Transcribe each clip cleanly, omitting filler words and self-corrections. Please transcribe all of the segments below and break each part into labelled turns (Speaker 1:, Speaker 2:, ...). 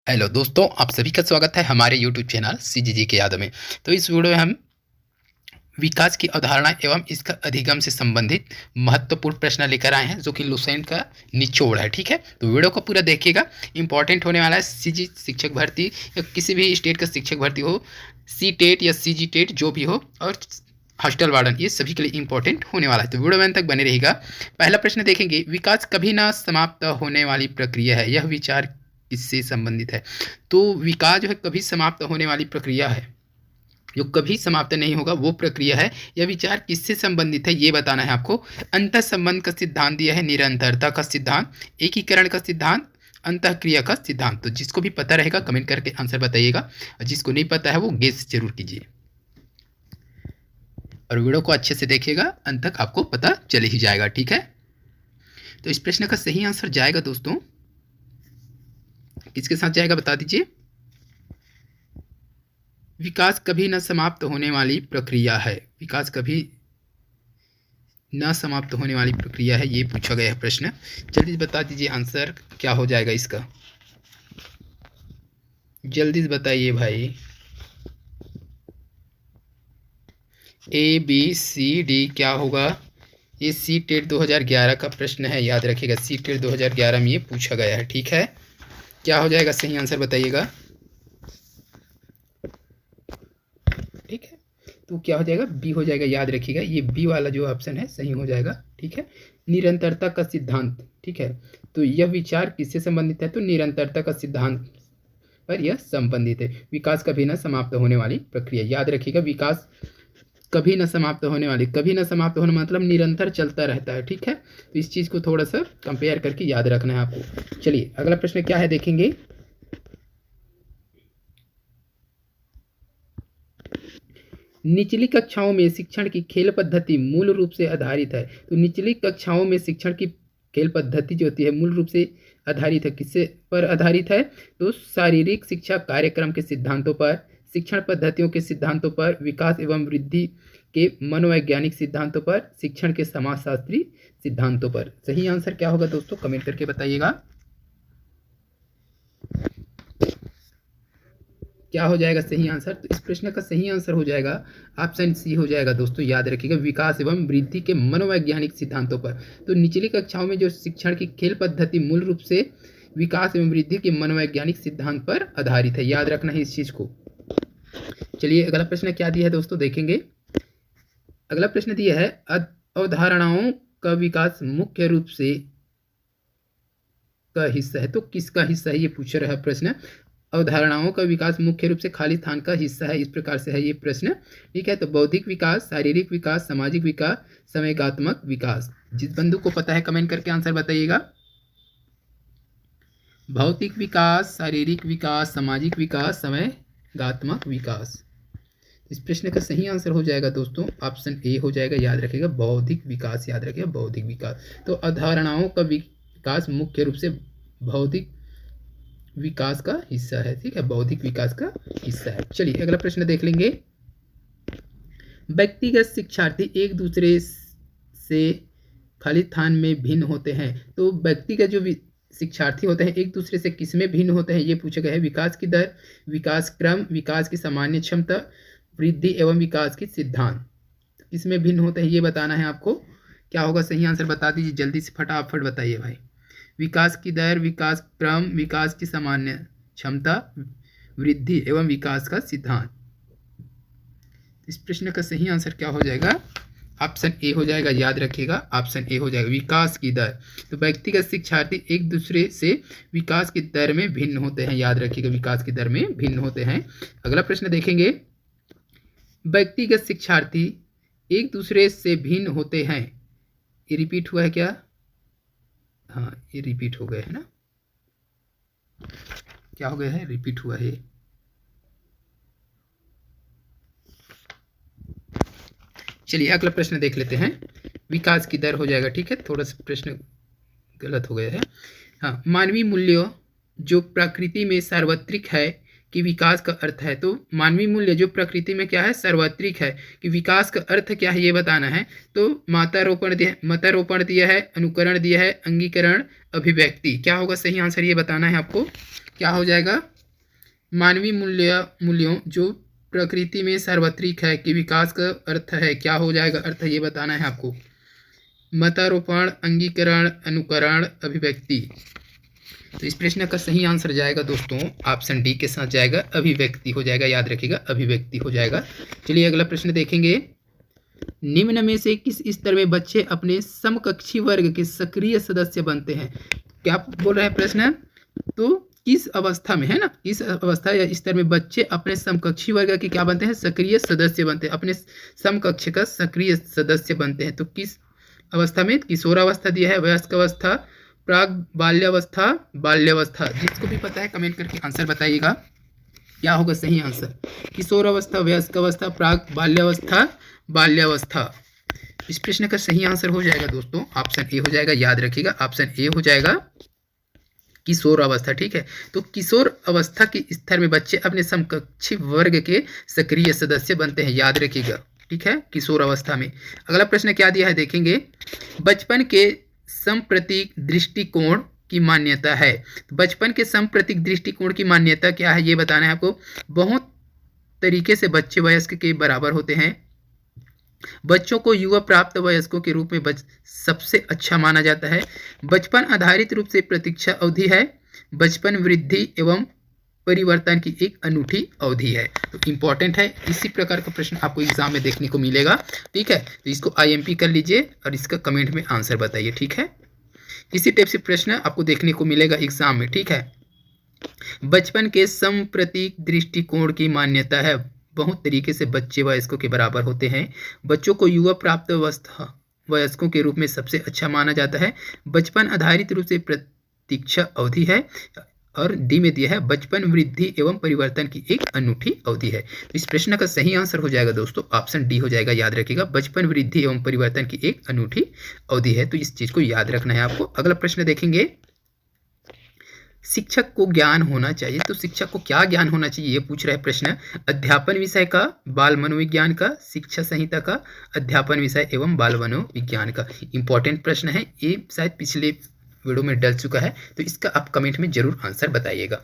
Speaker 1: Hello दोस्तों, आप सभी का स्वागत है हमारे यूट्यूब चैनल सीजीजी के यादव में। तो इस वीडियो में हम विकास की अवधारणा एवं इसका अधिगम से संबंधित महत्वपूर्ण प्रश्न लेकर आए हैं, जो कि लुसेंट का निचोड़ है। ठीक है, तो वीडियो को पूरा देखिएगा, इंपॉर्टेंट होने वाला है। सीजी शिक्षक भर्ती या किसी भी स्टेट का शिक्षक भर्ती हो, सी टेट या सीजी टेट जो भी हो, और हॉस्टल वार्डन, ये सभी के लिए इंपॉर्टेंट होने वाला है। तो वीडियो में अंत तक बने रहेगा। पहला प्रश्न देखेंगे, विकास कभी ना समाप्त होने वाली प्रक्रिया है, यह विचार किससे संबंधित है? तो विकास जो है कभी समाप्त होने वाली प्रक्रिया है, जो कभी समाप्त नहीं होगा वो प्रक्रिया है। यह विचार किससे संबंधित है ये बताना है आपको। अंतः संबंध का सिद्धांत दिया है, निरंतरता का सिद्धांत, एकीकरण का सिद्धांत, अंतःक्रिया का सिद्धांत। तो जिसको भी पता रहेगा कमेंट करके आंसर बताइएगा, और जिसको नहीं पता है वो गेस जरूर कीजिए, और वीडियो को अच्छे से देखिएगा, अंत तक आपको पता चल ही जाएगा। ठीक है, तो इस प्रश्न का सही आंसर जाएगा दोस्तों, किसके साथ जाएगा बता दीजिए। विकास कभी न समाप्त होने वाली प्रक्रिया है, विकास कभी न समाप्त होने वाली प्रक्रिया है, ये पूछा गया है प्रश्न। जल्दी बता दीजिए आंसर क्या हो जाएगा इसका, जल्दी से बताइए भाई। ए बी सी डी क्या होगा? ये सी टेट 2011 का प्रश्न है, याद रखिएगा। सी टेट 2011 में ये पूछा गया है। ठीक है, क्या हो जाएगा सही आंसर बताइएगा। ठीक है, तो क्या हो जाएगा? बी हो जाएगा, याद रखिएगा। ये बी वाला जो ऑप्शन है सही हो जाएगा। ठीक है, निरंतरता का सिद्धांत। ठीक है, तो यह विचार किससे संबंधित है? तो निरंतरता का सिद्धांत पर यह संबंधित है। विकास कभी न समाप्त होने वाली प्रक्रिया, याद रखिएगा। विकास कभी न समाप्त होने वाली, कभी न समाप्त होने मतलब निरंतर चलता रहता है। ठीक है, तो इस चीज़ को थोड़ा सा कंपेयर करके याद रखना है आपको। चलिए अगला प्रश्न क्या है देखेंगे। निचली कक्षाओं में शिक्षण की खेल पद्धति मूल रूप से आधारित है। तो निचली कक्षाओं में शिक्षण की खेल पद्धति जो होती है मूल रूप से आधारित है, किससे पर आधारित है? तो शारीरिक शिक्षा कार्यक्रम के सिद्धांतों पर, शिक्षण पद्धतियों के सिद्धांतों पर, विकास एवं वृद्धि के मनोवैज्ञानिक सिद्धांतों पर, शिक्षण के समाजशास्त्री सिद्धांतों पर। सही आंसर क्या होगा दोस्तों, कमेंट करके बताइएगा। क्या हो जाएगा सही आंसर? तो इस प्रश्न का सही आंसर हो जाएगा ऑप्शन सी हो जाएगा दोस्तों, याद रखिएगा। विकास एवं वृद्धि के मनोवैज्ञानिक सिद्धांतों पर। तो निचली कक्षाओं में जो शिक्षण की खेल पद्धति मूल रूप से विकास एवं वृद्धि के मनोवैज्ञानिक सिद्धांत पर आधारित है, याद रखना है इस चीज को। चलिए अगला प्रश्न क्या दिया है दोस्तों देखेंगे। अगला प्रश्न दिया है, अवधारणाओं का विकास मुख्य रूप से का हिस्सा है। तो किसका हिस्सा है ये पूछ रहा है प्रश्न। अवधारणाओं का विकास मुख्य रूप से खाली स्थान का हिस्सा है, इस प्रकार से है ये प्रश्न। ठीक है, तो बौद्धिक विकास, शारीरिक विकास, सामाजिक विकास, संवेगात्मक विकास। जिस बंधु को पता है कमेंट करके आंसर बताइएगा। भौतिक विकास, शारीरिक विकास, सामाजिक विकास, संवेगात्मक विकास। इस प्रश्न का सही आंसर हो जाएगा दोस्तों ऑप्शन ए हो जाएगा, याद रखिएगा। बौद्धिक विकास, याद रखिएगा बौद्धिक विकास। तो अवधारणाओं का विकास मुख्य रूप से बौद्धिक विकास का हिस्सा है। ठीक है, बौद्धिक विकास का हिस्सा है। चलिए अगला प्रश्न देख लेंगे। व्यक्तिगत शिक्षार्थी एक दूसरे से खाली स्थान में भिन्न होते हैं। तो व्यक्तिगत जो शिक्षार्थी होते हैं एक दूसरे से किस में भिन्न होते हैं ये पूछा गया है। विकास की दर, विकास क्रम, विकास की सामान्य क्षमता, वृद्धि एवं विकास की सिद्धांत। किस में भिन्न होते हैं ये बताना है आपको। क्या होगा सही आंसर बता दीजिए, जल्दी से फटाफट बताइए भाई। विकास की दर, विकास क्रम, विकास की सामान्य क्षमता, वृद्धि एवं विकास का सिद्धांत। इस प्रश्न का सही आंसर क्या हो जाएगा? ऑप्शन ए हो जाएगा, याद रखिएगा ऑप्शन ए हो जाएगा, विकास की दर। तो व्यक्तिगत शिक्षार्थी एक दूसरे से विकास की दर में भिन्न होते हैं, याद रखिएगा विकास की दर में भिन्न होते हैं। अगला प्रश्न देखेंगे। व्यक्तिगत शिक्षार्थी एक दूसरे से भिन्न होते हैं, ये रिपीट हुआ है क्या? हाँ ये रिपीट हो गए है ना, क्या हो गया है? रिपीट हुआ है। चलिए अगला प्रश्न देख लेते हैं। विकास की दर हो जाएगा। ठीक है, थोड़ा सा प्रश्न गलत हो गया है। हाँ, मानवीय मूल्यों जो प्रकृति में सार्वत्रिक है कि विकास का अर्थ है। तो मानवीय मूल्य जो प्रकृति में क्या है? सार्वत्रिक है। कि विकास का अर्थ क्या है ये बताना है। तो मातारोपण दिया है, अनुकरण दिया है, अंगीकरण, अभिव्यक्ति। क्या होगा सही आंसर ये बताना है आपको। क्या हो जाएगा? मानवीय मूल्यों जो प्रकृति में सार्वत्रिक है कि विकास का अर्थ है, क्या हो जाएगा अर्थ, ये बताना है आपको। मतारोपण, अंगीकरण, अनुकरण, अभिव्यक्ति। तो इस प्रश्न का सही आंसर जाएगा दोस्तों ऑप्शन डी के साथ जाएगा, अभिव्यक्ति हो जाएगा, याद रखिएगा अभिव्यक्ति हो जाएगा। चलिए अगला प्रश्न देखेंगे। निम्न में से किस स्तर में बच्चे अपने समकक्षी वर्ग के सक्रिय सदस्य बनते हैं? क्या बोल रहा है प्रश्न, तो किस अवस्था में, है ना, किस अवस्था या स्तर में बच्चे अपने समकक्षी वर्ग के क्या बनते हैं, सक्रिय सदस्य बनते हैं, अपने समकक्ष का सक्रिय सदस्य बनते हैं। तो किस अवस्था में? किशोरावस्था दिया है, वयस्क अवस्था, प्राग बाल्यावस्था, बाल्यावस्था। जिसको भी पता है कमेंट करके आंसर बताइएगा क्या होगा सही आंसर। किशोरावस्था, वयस्क अवस्था, प्राग बाल्यावस्था, बाल्यावस्था। इस प्रश्न का सही आंसर हो जाएगा दोस्तों ऑप्शन ए हो जाएगा, याद रखिएगा ऑप्शन ए हो जाएगा किशोर अवस्था। ठीक है, तो किशोर अवस्था के स्तर में बच्चे अपने समकक्षी वर्ग के सक्रिय सदस्य बनते हैं, याद रखिएगा। ठीक है, किशोर अवस्था में। अगला प्रश्न क्या दिया है देखेंगे। बचपन के समप्रतीक दृष्टिकोण की मान्यता है। तो बचपन के समप्रतीक दृष्टिकोण की मान्यता क्या है ये बताना है आपको। बहुत तरीके से बच्चे वयस्क के बराबर होते हैं। बच्चों को युवा प्राप्त वयस्कों के रूप में सबसे अच्छा माना जाता है। बचपन आधारित रूप से प्रतीक्षा अवधि है। बचपन वृद्धि एवं परिवर्तन की एक अनूठी अवधि है। तो इंपॉर्टेंट है, इसी प्रकार का प्रश्न आपको एग्जाम में देखने को मिलेगा। ठीक है, तो इसको IMP कर लीजिए और इसका कमेंट में आंसर बताइए। ठीक है, इसी टाइप से प्रश्न आपको देखने को मिलेगा एग्जाम में। ठीक है, बचपन के समप्रतीक दृष्टिकोण की मान्यता है। बहुत तरीके से बच्चे वयस्कों के बराबर होते हैं। बच्चों को युवा प्राप्त अवस्था वयस्कों के रूप में सबसे अच्छा माना जाता है। बचपन आधारित रूप से प्रतीक्षा अवधि है। और डी में दिया है बचपन वृद्धि एवं परिवर्तन की एक अनूठी अवधि है। तो इस प्रश्न का सही आंसर हो जाएगा दोस्तों ऑप्शन डी हो जाएगा, याद रखिएगा बचपन वृद्धि एवं परिवर्तन की एक अनूठी अवधि है। तो इस चीज को याद रखना है आपको। अगला प्रश्न देखेंगे। शिक्षक को ज्ञान होना चाहिए, तो शिक्षक को क्या ज्ञान होना चाहिए ये पूछ रहा है प्रश्न। अध्यापन विषय का, बाल मनोविज्ञान का, शिक्षा संहिता का, अध्यापन विषय एवं बाल मनोविज्ञान का। इंपॉर्टेंट प्रश्न है ये, शायद पिछले वीडियो में डल चुका है। तो इसका आप कमेंट में जरूर आंसर बताइएगा।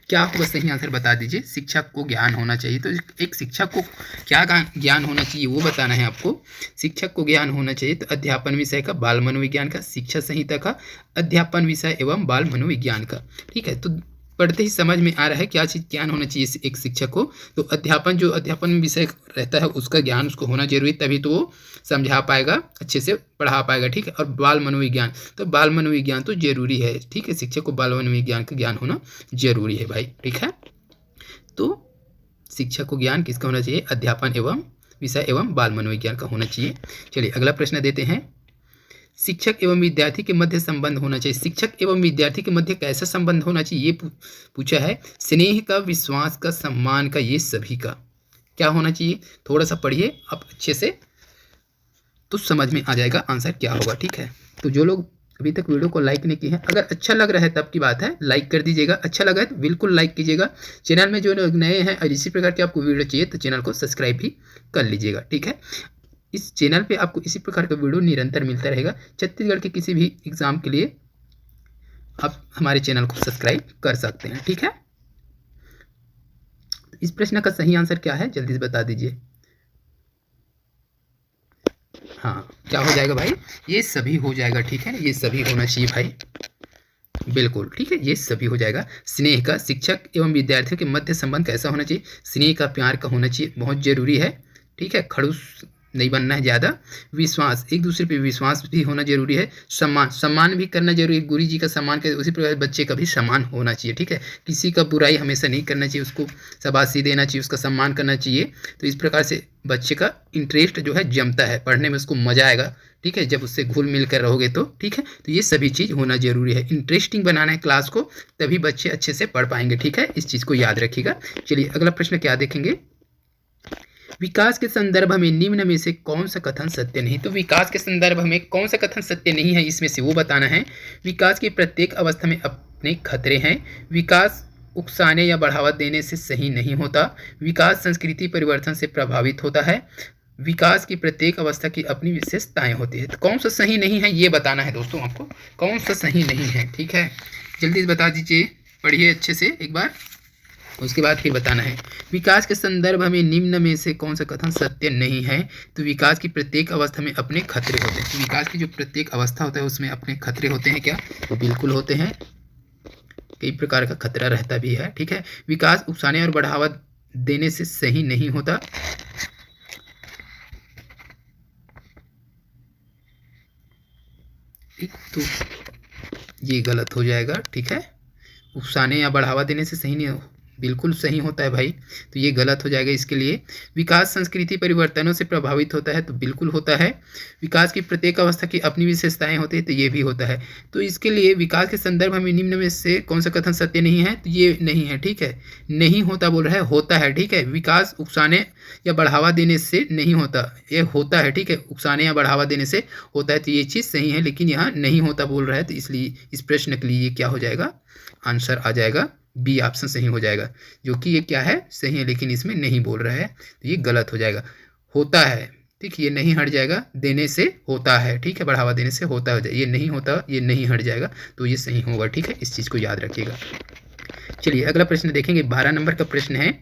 Speaker 1: क्या होगा सही आंसर बता दीजिए। शिक्षक को ज्ञान होना चाहिए, तो एक शिक्षक को क्या ज्ञान होना चाहिए वो बताना है आपको। शिक्षक को ज्ञान होना चाहिए तो अध्यापन विषय का, बाल मनोविज्ञान का, शिक्षा संहिता का, अध्यापन विषय एवं बाल मनोविज्ञान का। ठीक है, तो पढ़ते ही समझ में आ रहा है क्या चीज़ ज्ञान होना चाहिए एक शिक्षक को। तो अध्यापन जो अध्यापन विषय रहता है उसका ज्ञान उसको होना जरूरी, तभी तो वो समझा पाएगा, अच्छे से पढ़ा पाएगा। ठीक है, और बाल मनोविज्ञान, तो बाल मनोविज्ञान तो जरूरी है। ठीक है, शिक्षक को बाल मनोविज्ञान का ज्ञान होना जरूरी है भाई। ठीक है, तो शिक्षक को ज्ञान किसका होना चाहिए, अध्यापन एवं विषय एवं बाल मनोविज्ञान का होना चाहिए। चलिए अगला प्रश्न देते हैं। शिक्षक एवं विद्यार्थी के मध्य संबंध होना चाहिए। शिक्षक एवं विद्यार्थी के मध्य कैसा संबंध होना चाहिए ये पूछा है। स्नेह का, विश्वास का, सम्मान का, ये सभी का क्या होना चाहिए। थोड़ा सा पढ़िए आप अच्छे से तो समझ में आ जाएगा आंसर क्या होगा। ठीक है, तो जो लोग अभी तक वीडियो को लाइक नहीं किए हैं, अगर अच्छा लग रहा है तब की बात है, लाइक कर दीजिएगा। अच्छा लगा है तो बिल्कुल लाइक कीजिएगा। चैनल में जो लोग नए हैं और इसी प्रकार के आपको वीडियो चाहिए तो चैनल को सब्सक्राइब भी कर लीजिएगा। ठीक है, इस चैनल पे आपको इसी प्रकार का वीडियो निरंतर मिलता रहेगा। छत्तीसगढ़ के किसी भी एग्जाम के लिए आप हमारे चैनल को सब्सक्राइब कर सकते हैं। ठीक है, इस प्रश्न का सही आंसर क्या है जल्दी से बता दीजिए। हाँ, क्या हो जाएगा भाई, ये सभी हो जाएगा। ठीक है, ये सभी होना चाहिए भाई, बिल्कुल। ठीक है, ये सभी हो जाएगा। स्नेह का, शिक्षक एवं विद्यार्थियों के मध्य संबंध कैसा होना चाहिए, स्नेह का, प्यार का होना चाहिए, बहुत जरूरी है। ठीक है, खड़ूस नहीं बनना है ज़्यादा। विश्वास, एक दूसरे पे विश्वास भी होना जरूरी है। सम्मान, सम्मान भी करना जरूरी है। गुरु जी का सम्मान कर, उसी प्रकार बच्चे का भी सम्मान होना चाहिए। ठीक है, किसी का बुराई हमेशा नहीं करना चाहिए, उसको शाबाशी देना चाहिए, उसका सम्मान करना चाहिए। तो इस प्रकार से बच्चे का इंटरेस्ट जो है जमता है, पढ़ने में उसको मजा आएगा। ठीक है, जब उससे घुल मिल कर रहोगे तो। ठीक है, तो ये सभी चीज़ होना जरूरी है। इंटरेस्टिंग बनाना है क्लास को, तभी बच्चे अच्छे से पढ़ पाएंगे। ठीक है, इस चीज़ को याद रखिएगा। चलिए अगला प्रश्न क्या देखेंगे। विकास के संदर्भ में निम्न में से कौन सा कथन सत्य नहीं। तो विकास के संदर्भ में कौन सा कथन सत्य नहीं है इसमें से वो बताना है। विकास की प्रत्येक अवस्था में अपने खतरे हैं। विकास उकसाने या बढ़ावा देने से सही नहीं होता। विकास संस्कृति परिवर्तन से प्रभावित होता है। विकास की प्रत्येक अवस्था की अपनी विशेषताएं होती है। तो कौन सा सही नहीं है ये बताना है दोस्तों आपको, कौन सा सही नहीं है। ठीक है, जल्दी बता दीजिए, पढ़िए अच्छे से एक बार। उसके बाद फिर बताना है विकास के संदर्भ में निम्न में से कौन सा कथन सत्य नहीं है। तो विकास की प्रत्येक अवस्था में अपने खतरे होते हैं। तो विकास की जो प्रत्येक अवस्था होता है उसमें अपने खतरे होते हैं क्या, तो बिल्कुल होते हैं, कई प्रकार का खतरा रहता भी है। ठीक है, विकास उकसाने और बढ़ावा देने से सही नहीं होता। तो ये गलत हो जाएगा। ठीक है, उकसाने या बढ़ावा देने से सही नहीं, बिल्कुल सही होता है भाई, तो ये गलत हो जाएगा। इसके लिए विकास संस्कृति परिवर्तनों से प्रभावित होता है, तो बिल्कुल होता है। विकास की प्रत्येक अवस्था की अपनी विशेषताएं होती है, तो ये भी होता है। तो इसके लिए विकास के संदर्भ में निम्न में से कौन सा कथन सत्य नहीं है, तो ये नहीं है। ठीक है, नहीं होता बोल रहा है, होता है। ठीक है, विकास उकसाने या बढ़ावा देने से नहीं होता, ये होता है। ठीक है, उकसाने या बढ़ावा देने से होता है, तो ये चीज़ सही है, लेकिन यहाँ नहीं होता बोल रहा है, तो इसलिए इस प्रश्न के लिए ये क्या हो जाएगा, आंसर आ जाएगा बी ऑप्शन सही हो जाएगा, जो कि ये क्या है, सही है, लेकिन इसमें नहीं बोल रहा है, तो ये गलत हो जाएगा। होता है, ठीक, ये नहीं हट जाएगा, देने से होता है। ठीक है, बढ़ावा देने से होता हो जाए, ये नहीं होता, ये नहीं हट जाएगा, तो ये सही होगा। ठीक है, इस चीज़ को याद रखिएगा। चलिए अगला प्रश्न देखेंगे, 12 नंबर का प्रश्न है,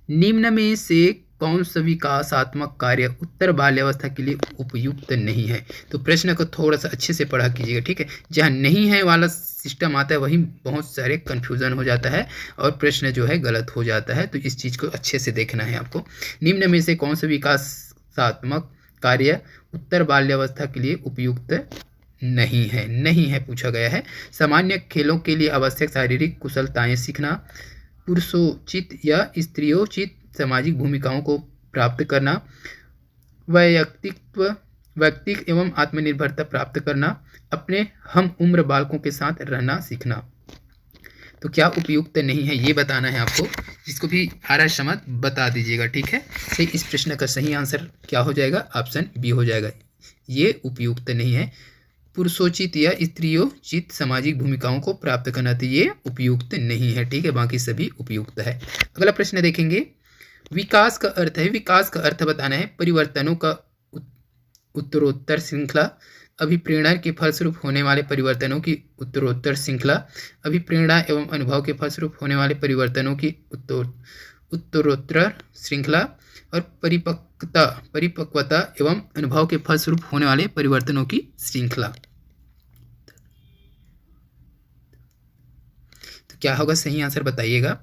Speaker 1: निम्न में से कौन सा विकासात्मक कार्य उत्तर बाल्यावस्था के लिए उपयुक्त नहीं है। तो प्रश्न को थोड़ा सा अच्छे से पढ़ा कीजिएगा। ठीक है, जहाँ नहीं है वाला सिस्टम आता है वहीं बहुत सारे कन्फ्यूज़न हो जाता है और प्रश्न जो है गलत हो जाता है, तो इस चीज़ को अच्छे से देखना है आपको। निम्न में से कौन सा विकासात्मक कार्य उत्तर बाल्यावस्था के लिए उपयुक्त नहीं है, नहीं है पूछा गया है। सामान्य खेलों के लिए आवश्यक शारीरिक कुशलताएं सीखना, पुरुषोचित या स्त्रियोचित सामाजिक भूमिकाओं को प्राप्त करना, व्यक्तित्व एवं आत्मनिर्भरता प्राप्त करना, अपने हम उम्र बालकों के साथ रहना सीखना। तो क्या उपयुक्त नहीं है ये बताना है आपको, जिसको भी आ रहा है समझ बता दीजिएगा। ठीक है, तो इस प्रश्न का सही आंसर क्या हो जाएगा, ऑप्शन बी हो जाएगा, ये उपयुक्त नहीं है। पुरुषोचित या स्त्रियोचित सामाजिक भूमिकाओं को प्राप्त करना, तो ये उपयुक्त नहीं है। ठीक है, बाकी सभी उपयुक्त है। अगला प्रश्न देखेंगे, विकास का अर्थ है, विकास का अर्थ बताना है परिवर्तनों का उत्तरोत्तर श्रृंखला, अभिप्रेरणा के फलस्वरूप होने वाले परिवर्तनों की उत्तरोत्तर श्रृंखला, अभिप्रेरणा एवं अनुभव के फलस्वरूप होने वाले परिवर्तनों की उत्तरोत्तर श्रृंखला, और परिपक्वता एवं अनुभव के फलस्वरूप होने वाले परिवर्तनों की श्रृंखला। तो क्या होगा सही आंसर बताइएगा,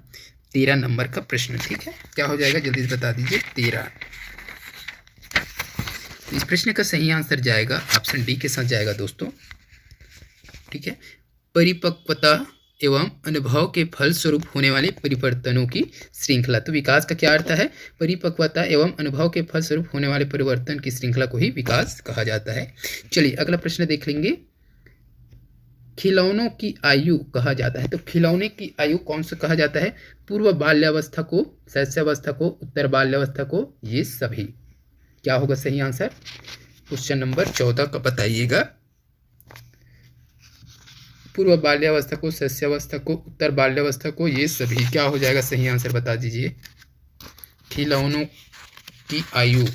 Speaker 1: 13 नंबर का प्रश्न। ठीक है, क्या हो जाएगा जल्दी से बता दीजिए, 13। इस प्रश्न का सही आंसर जाएगा ऑप्शन डी के साथ जाएगा दोस्तों। ठीक है, परिपक्वता एवं अनुभव के फलस्वरूप होने वाले परिवर्तनों की श्रृंखला। तो विकास का क्या अर्थ है, परिपक्वता एवं अनुभव के फलस्वरूप होने वाले परिवर्तन की श्रृंखला को ही विकास कहा जाता है। चलिए अगला प्रश्न देख लेंगे, खिलौनों की आयु कहा जाता है। तो खिलौने की आयु कौन सा कहा जाता है, पूर्व बाल्यावस्था को, शैशवावस्था को, उत्तर बाल्यावस्था को, ये सभी। क्या होगा सही आंसर, क्वेश्चन नंबर 14 का बताइएगा। पूर्व बाल्यावस्था को, शैशवावस्था को, उत्तर बाल्यावस्था को, ये सभी। क्या हो जाएगा सही आंसर बता दीजिए, खिलौनों की आयु,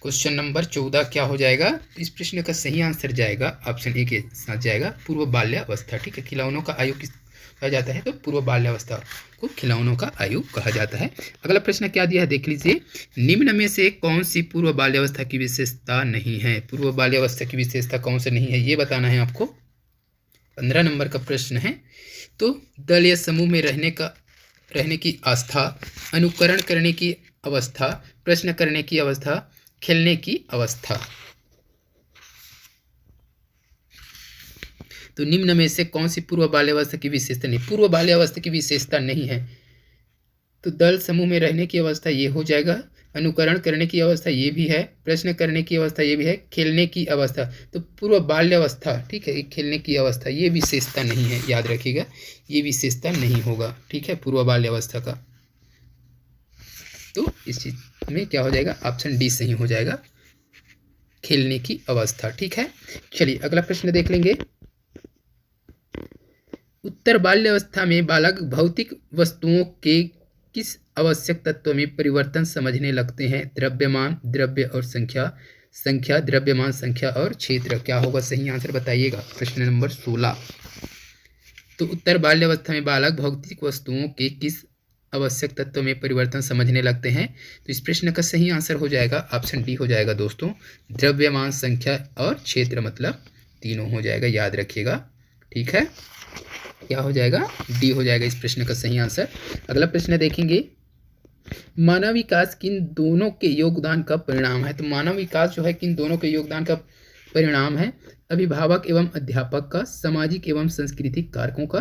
Speaker 1: क्वेश्चन नंबर 14 क्या हो जाएगा। इस प्रश्न का सही आंसर जाएगा ऑप्शन ए के साथ जाएगा, पूर्व बाल्यावस्था। ठीक है, खिलौनों का आयु किस कहा जाता है, तो पूर्व बाल्यावस्था को खिलौनों का आयु कहा जाता है। अगला प्रश्न क्या दिया है देख लीजिए, निम्न में से कौन सी पूर्व बाल्यावस्था की विशेषता नहीं है। पूर्व बाल्यावस्था की विशेषता कौन सा नहीं है ये बताना है आपको। 15 नंबर का प्रश्न है, तो दल या समूह में रहने की आस्था, अनुकरण करने की अवस्था, प्रश्न करने की अवस्था, खेलने की अवस्था। तो निम्न में से कौन सी पूर्व बाल्यावस्था की विशेषता नहीं, पूर्व बाल्यावस्था की विशेषता नहीं है। तो दल समूह में रहने की अवस्था ये हो जाएगा, अनुकरण करने की अवस्था ये भी है, प्रश्न करने की अवस्था ये भी है, खेलने की अवस्था। तो पूर्व बाल्यावस्था, ठीक है, खेलने की अवस्था ये विशेषता नहीं है, याद रखिएगा ये विशेषता नहीं होगा। ठीक है, पूर्व बाल्यावस्था का, तो इस चीज में क्या हो जाएगा, ऑप्शन डी सही हो जाएगा, खेलने की अवस्था। ठीक है, चलिए अगला प्रश्न देख लेंगे, उत्तर बाल्यावस्था में बालक भौतिक वस्तुओं के किस आवश्यक तत्व में परिवर्तन समझने लगते हैं, द्रव्यमान, द्रव्य और संख्या, संख्या, द्रव्यमान, संख्या और क्षेत्र। क्या होगा सही आंसर बताइएगा, प्रश्न नंबर 16। तो उत्तर बाल्यावस्था में बालक भौतिक वस्तुओं के किस आवश्यक तत्व में परिवर्तन समझने लगते हैं। तो इस प्रश्न का सही आंसर हो जाएगा ऑप्शन डी हो जाएगा दोस्तों, द्रव्यमान, संख्या और क्षेत्र, मतलब तीनों हो जाएगा, याद रखिएगा। ठीक है, क्या हो जाएगा, डी हो जाएगा इस प्रश्न का सही आंसर। अगला प्रश्न देखेंगे, मानव विकास किन दोनों के योगदान का परिणाम है। तो मानव विकास जो है किन दोनों के योगदान का परिणाम है, अभिभावक एवं अध्यापक का, सामाजिक एवं सांस्कृतिक कारकों का,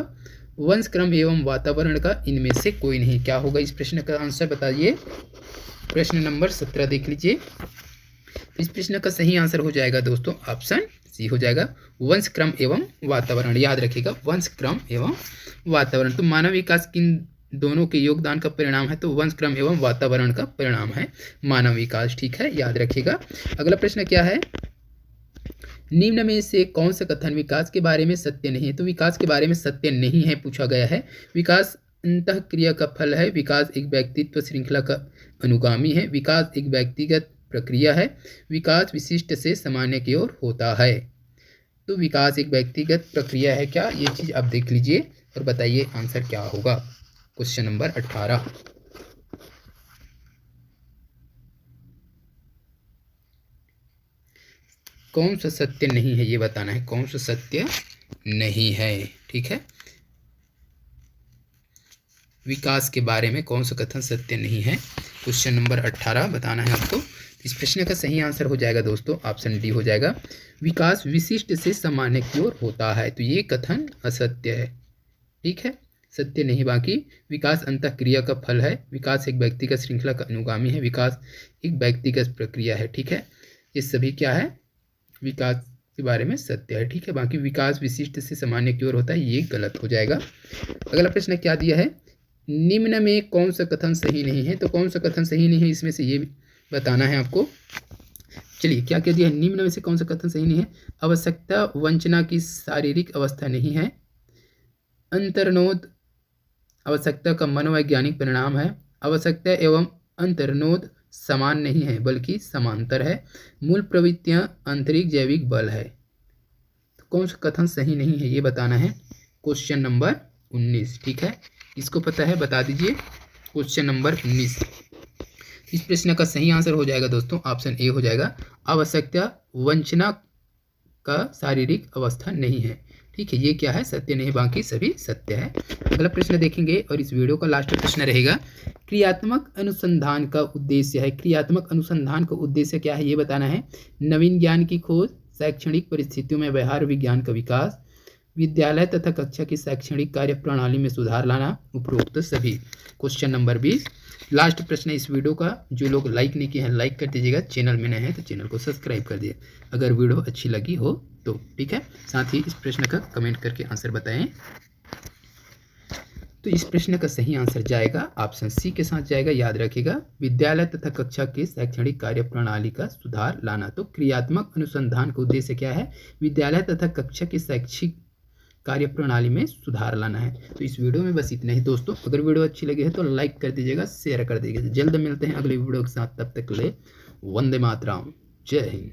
Speaker 1: वंश क्रम एवं वातावरण का, इनमें से कोई नहीं। क्या होगा इस प्रश्न का आंसर बताइए। प्रश्न नंबर 17 देख लीजिए। इस प्रश्न का सही आंसर हो जाएगा दोस्तों ऑप्शन सी हो जाएगा, वंश क्रम एवं वातावरण, याद रखिएगा, वंश क्रम एवं वातावरण। तो मानव विकास किन दोनों के योगदान का परिणाम है, तो वंश क्रम एवं वातावरण का परिणाम है मानव विकास। ठीक है, याद रखिएगा। अगला प्रश्न क्या है, निम्न में से कौन सा कथन विकास के बारे में सत्य नहीं है। तो विकास के बारे में सत्य नहीं है पूछा गया है। विकास अंतःक्रिया का फल है, विकास एक व्यक्तित्व श्रृंखला का अनुगामी है, विकास एक व्यक्तिगत प्रक्रिया है, विकास विशिष्ट से सामान्य की ओर होता है। तो विकास एक व्यक्तिगत प्रक्रिया है क्या, ये चीज़ आप देख लीजिए और बताइए आंसर क्या होगा। क्वेश्चन नंबर 18, कौन सा सत्य नहीं है ये बताना है, कौन सा सत्य नहीं है। ठीक है, विकास के बारे में कौन सा कथन सत्य नहीं है, क्वेश्चन नंबर 18 बताना है आपको। इस प्रश्न का सही आंसर हो जाएगा दोस्तों ऑप्शन डी हो जाएगा, विकास विशिष्ट से सामान्य की ओर होता है। तो ये कथन असत्य है। ठीक है, सत्य नहीं, बाकी विकास अंतःक्रिया का फल है, विकास एक व्यक्तिगत श्रृंखला का अनुगामी है, विकास एक व्यक्तिगत प्रक्रिया है। ठीक है, ये सभी क्या है, विकास के बारे में सत्य है। ठीक है, बाकी विकास विशिष्ट से सामान्य की ओर होता है, ये गलत हो जाएगा। अगला प्रश्न क्या दिया है, निम्न में कौन सा कथन सही नहीं है। तो कौन सा कथन सही नहीं है इसमें से ये बताना है आपको। चलिए क्या क्या दिया है, निम्न में से कौन सा कथन सही नहीं है, आवश्यकता वंचना की शारीरिक अवस्था नहीं है, अंतर्नोद आवश्यकता का मनोवैज्ञानिक परिणाम है, आवश्यकता एवं अंतर्नोद समान नहीं है बल्कि समांतर है, मूल प्रवृत्तियां आंतरिक जैविक बल है। तो कौन सा कथन सही नहीं है ये बताना है। Question number 19। ठीक है, इसको पता है बता दीजिए। क्वेश्चन नंबर 19, इस प्रश्न का सही आंसर हो जाएगा दोस्तों ऑप्शन ए हो जाएगा, आवश्यकता वंचना का शारीरिक अवस्था नहीं है। ठीक है, ये क्या है, सत्य नहीं, बाकी सभी सत्य है। अगला प्रश्न देखेंगे और इस वीडियो का लास्ट प्रश्न रहेगा, क्रियात्मक अनुसंधान का उद्देश्य है। क्रियात्मक अनुसंधान का उद्देश्य क्या है ये बताना है। नवीन ज्ञान की खोज, शैक्षणिक परिस्थितियों में व्यवहार विज्ञान का विकास, विद्यालय तथा कक्षा की शैक्षणिक कार्य प्रणाली में सुधार लाना, उपरोक्त सभी। क्वेश्चन नंबर 20, लास्ट प्रश्न इस वीडियो का। जो लोग लाइक नहीं किए हैं लाइक कर दीजिएगा, चैनल में नए हैं तो चैनल को सब्सक्राइब कर दिए अगर वीडियो अच्छी लगी हो तो। ठीक है, साथ ही इस प्रश्न का कमेंट करके आंसर बताएं। तो इस प्रश्न का सही आंसर जाएगा ऑप्शन सी के साथ जाएगा, याद रखिएगा, विद्यालय तथा कक्षा के शैक्षणिक कार्य प्रणाली का सुधार लाना। तो क्रियात्मक अनुसंधान का उद्देश्य क्या है, विद्यालय तथा कक्षा की शैक्षिक कार्य प्रणाली में सुधार लाना है। तो इस वीडियो में बस इतना ही दोस्तों। अगर वीडियो अच्छी लगी है तो लाइक कर दीजिएगा, शेयर कर दीजिएगा। जल्द मिलते हैं अगले वीडियो के साथ, तब तक ले वंदे मातरम, जय हिंद।